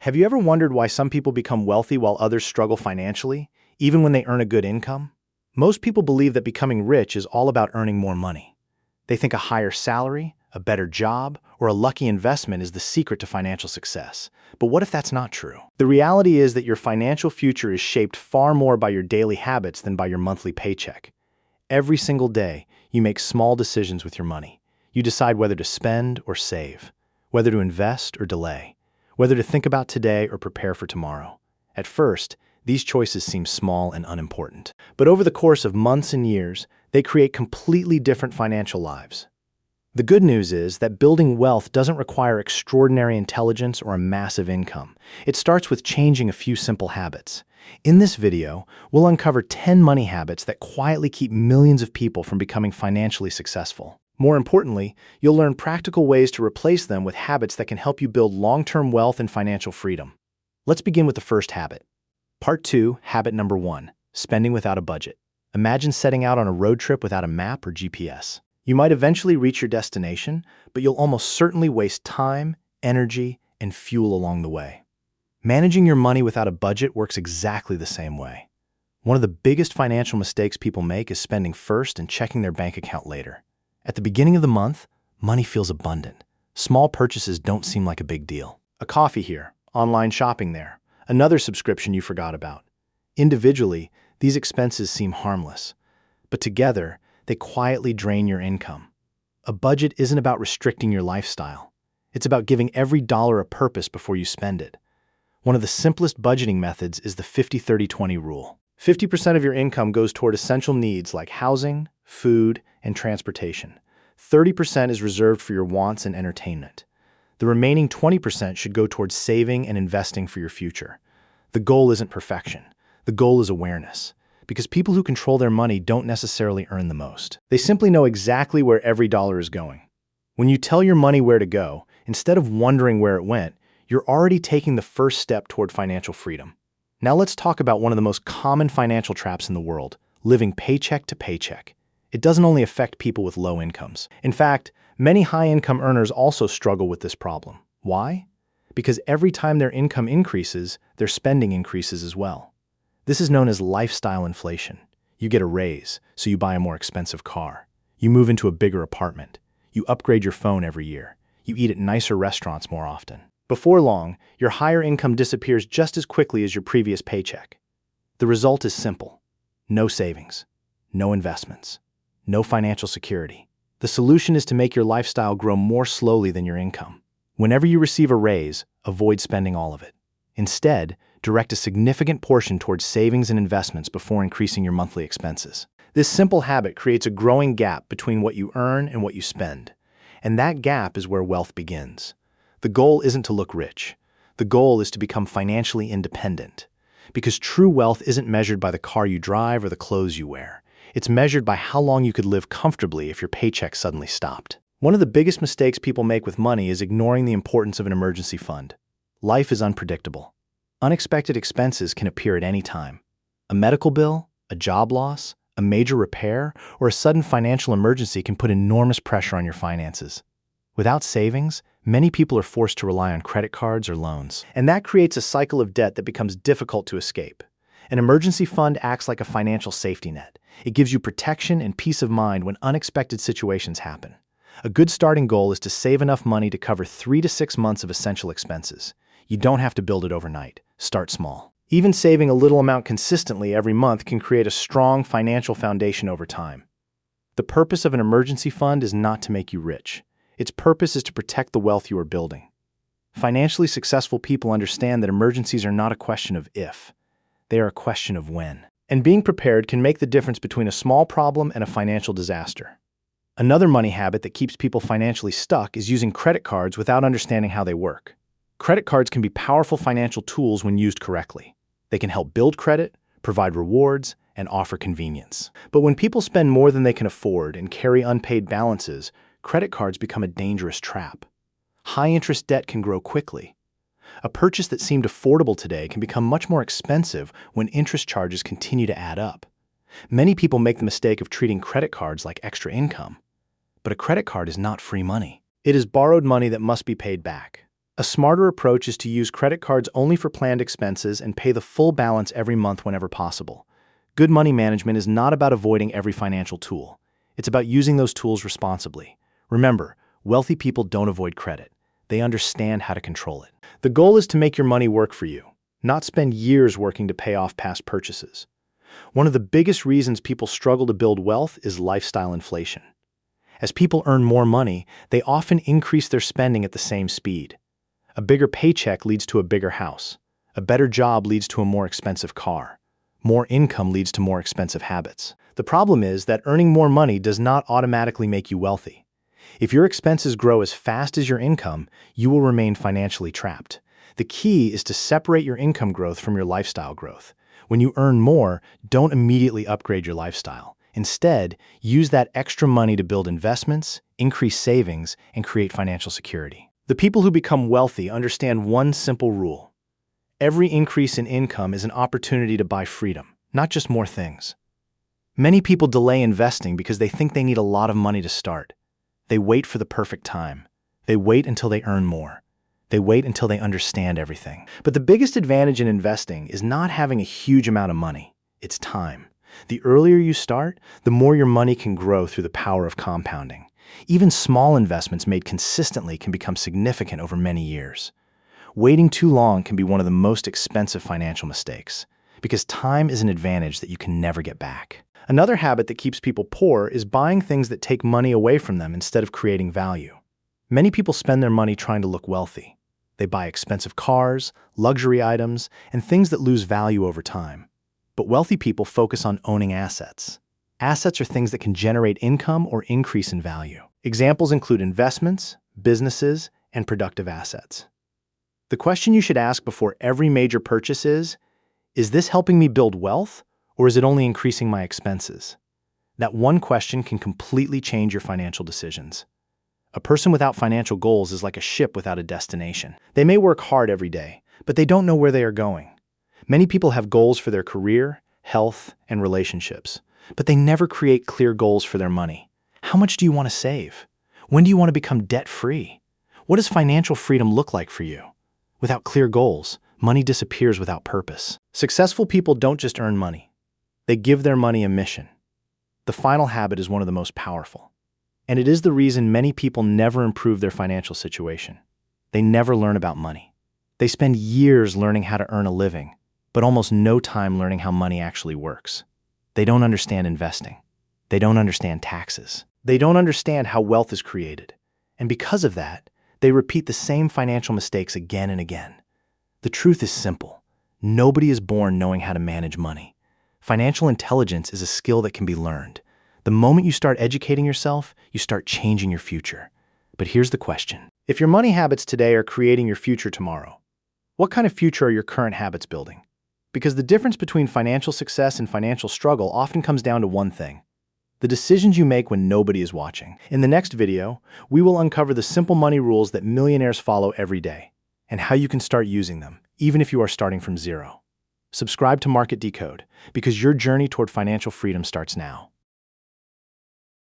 Have you ever wondered why some people become wealthy while others struggle financially, even when they earn a good income? Most people believe that becoming rich is all about earning more money. They think a higher salary, a better job, or a lucky investment is the secret to financial success. But what if that's not true? The reality is that your financial future is shaped far more by your daily habits than by your monthly paycheck. Every single day, you make small decisions with your money. You decide whether to spend or save, whether to invest or delay, whether to think about today or prepare for tomorrow. At first, these choices seem small and unimportant. But over the course of months and years, they create completely different financial lives. The good news is that building wealth doesn't require extraordinary intelligence or a massive income. It starts with changing a few simple habits. In this video, we'll uncover 10 money habits that quietly keep millions of people from becoming financially successful. More importantly, you'll learn practical ways to replace them with habits that can help you build long-term wealth and financial freedom. Let's begin with the first habit. Part 2, habit number 1, spending without a budget. Imagine setting out on a road trip without a map or GPS. You might eventually reach your destination, but you'll almost certainly waste time, energy, and fuel along the way. Managing your money without a budget works exactly the same way. One of the biggest financial mistakes people make is spending first and checking their bank account later. At the beginning of the month, money feels abundant. Small purchases don't seem like a big deal. A coffee here, online shopping there, another subscription you forgot about. Individually, these expenses seem harmless, but together, they quietly drain your income. A budget isn't about restricting your lifestyle. It's about giving every dollar a purpose before you spend it. One of the simplest budgeting methods is the 50-30-20 rule. 50% of your income goes toward essential needs like housing, food, and transportation. 30% is reserved for your wants and entertainment. The remaining 20% should go towards saving and investing for your future. The goal isn't perfection. The goal is awareness. Because people who control their money don't necessarily earn the most. They simply know exactly where every dollar is going. When you tell your money where to go, instead of wondering where it went, you're already taking the first step toward financial freedom. Now let's talk about one of the most common financial traps in the world, living paycheck to paycheck. It doesn't only affect people with low incomes. In fact, many high-income earners also struggle with this problem. Why? Because every time their income increases, their spending increases as well. This is known as lifestyle inflation. You get a raise, so you buy a more expensive car. You move into a bigger apartment. You upgrade your phone every year. You eat at nicer restaurants more often. Before long, your higher income disappears just as quickly as your previous paycheck. The result is simple. No savings, no investments, no financial security. The solution is to make your lifestyle grow more slowly than your income. Whenever you receive a raise, avoid spending all of it. Instead, direct a significant portion towards savings and investments before increasing your monthly expenses. This simple habit creates a growing gap between what you earn and what you spend. And that gap is where wealth begins. The goal isn't to look rich. The goal is to become financially independent. Because true wealth isn't measured by the car you drive or the clothes you wear. It's measured by how long you could live comfortably if your paycheck suddenly stopped. One of the biggest mistakes people make with money is ignoring the importance of an emergency fund. Life is unpredictable. Unexpected expenses can appear at any time. A medical bill, a job loss, a major repair, or a sudden financial emergency can put enormous pressure on your finances. Without savings, many people are forced to rely on credit cards or loans. And that creates a cycle of debt that becomes difficult to escape. An emergency fund acts like a financial safety net. It gives you protection and peace of mind when unexpected situations happen. A good starting goal is to save enough money to cover 3 to 6 months of essential expenses. You don't have to build it overnight. Start small. Even saving a little amount consistently every month can create a strong financial foundation over time. The purpose of an emergency fund is not to make you rich. Its purpose is to protect the wealth you are building. Financially successful people understand that emergencies are not a question of if. They are a question of when. And being prepared can make the difference between a small problem and a financial disaster. Another money habit that keeps people financially stuck is using credit cards without understanding how they work. Credit cards can be powerful financial tools when used correctly. They can help build credit, provide rewards, and offer convenience. But when people spend more than they can afford and carry unpaid balances, credit cards become a dangerous trap. High-interest debt can grow quickly. A purchase that seemed affordable today can become much more expensive when interest charges continue to add up. Many people make the mistake of treating credit cards like extra income. But a credit card is not free money. It is borrowed money that must be paid back. A smarter approach is to use credit cards only for planned expenses and pay the full balance every month whenever possible. Good money management is not about avoiding every financial tool. It's about using those tools responsibly. Remember, wealthy people don't avoid credit. They understand how to control it. The goal is to make your money work for you, not spend years working to pay off past purchases. One of the biggest reasons people struggle to build wealth is lifestyle inflation. As people earn more money, they often increase their spending at the same speed. A bigger paycheck leads to a bigger house. A better job leads to a more expensive car. More income leads to more expensive habits. The problem is that earning more money does not automatically make you wealthy. If your expenses grow as fast as your income, you will remain financially trapped. The key is to separate your income growth from your lifestyle growth. When you earn more, don't immediately upgrade your lifestyle. Instead, use that extra money to build investments, increase savings, and create financial security. The people who become wealthy understand one simple rule. Every increase in income is an opportunity to buy freedom, not just more things. Many people delay investing because they think they need a lot of money to start. They wait for the perfect time. They wait until they earn more. They wait until they understand everything. But the biggest advantage in investing is not having a huge amount of money. It's time. The earlier you start, the more your money can grow through the power of compounding. Even small investments made consistently can become significant over many years. Waiting too long can be one of the most expensive financial mistakes, because time is an advantage that you can never get back. Another habit that keeps people poor is buying things that take money away from them instead of creating value. Many people spend their money trying to look wealthy. They buy expensive cars, luxury items, and things that lose value over time. But wealthy people focus on owning assets. Assets are things that can generate income or increase in value. Examples include investments, businesses, and productive assets. The question you should ask before every major purchase is this helping me build wealth, or is it only increasing my expenses? That one question can completely change your financial decisions. A person without financial goals is like a ship without a destination. They may work hard every day, but they don't know where they are going. Many people have goals for their career, health, and relationships, but they never create clear goals for their money. How much do you want to save? When do you want to become debt-free? What does financial freedom look like for you? Without clear goals, money disappears without purpose. Successful people don't just earn money. They give their money a mission. The final habit is one of the most powerful. And it is the reason many people never improve their financial situation. They never learn about money. They spend years learning how to earn a living, but almost no time learning how money actually works. They don't understand investing. They don't understand taxes. They don't understand how wealth is created. And because of that, they repeat the same financial mistakes again and again. The truth is simple. Nobody is born knowing how to manage money. Financial intelligence is a skill that can be learned. The moment you start educating yourself, you start changing your future. But here's the question. If your money habits today are creating your future tomorrow, what kind of future are your current habits building? Because the difference between financial success and financial struggle often comes down to one thing: the decisions you make when nobody is watching. In the next video, we will uncover the simple money rules that millionaires follow every day, and how you can start using them, even if you are starting from zero. Subscribe to Market Decode, because your journey toward financial freedom starts now.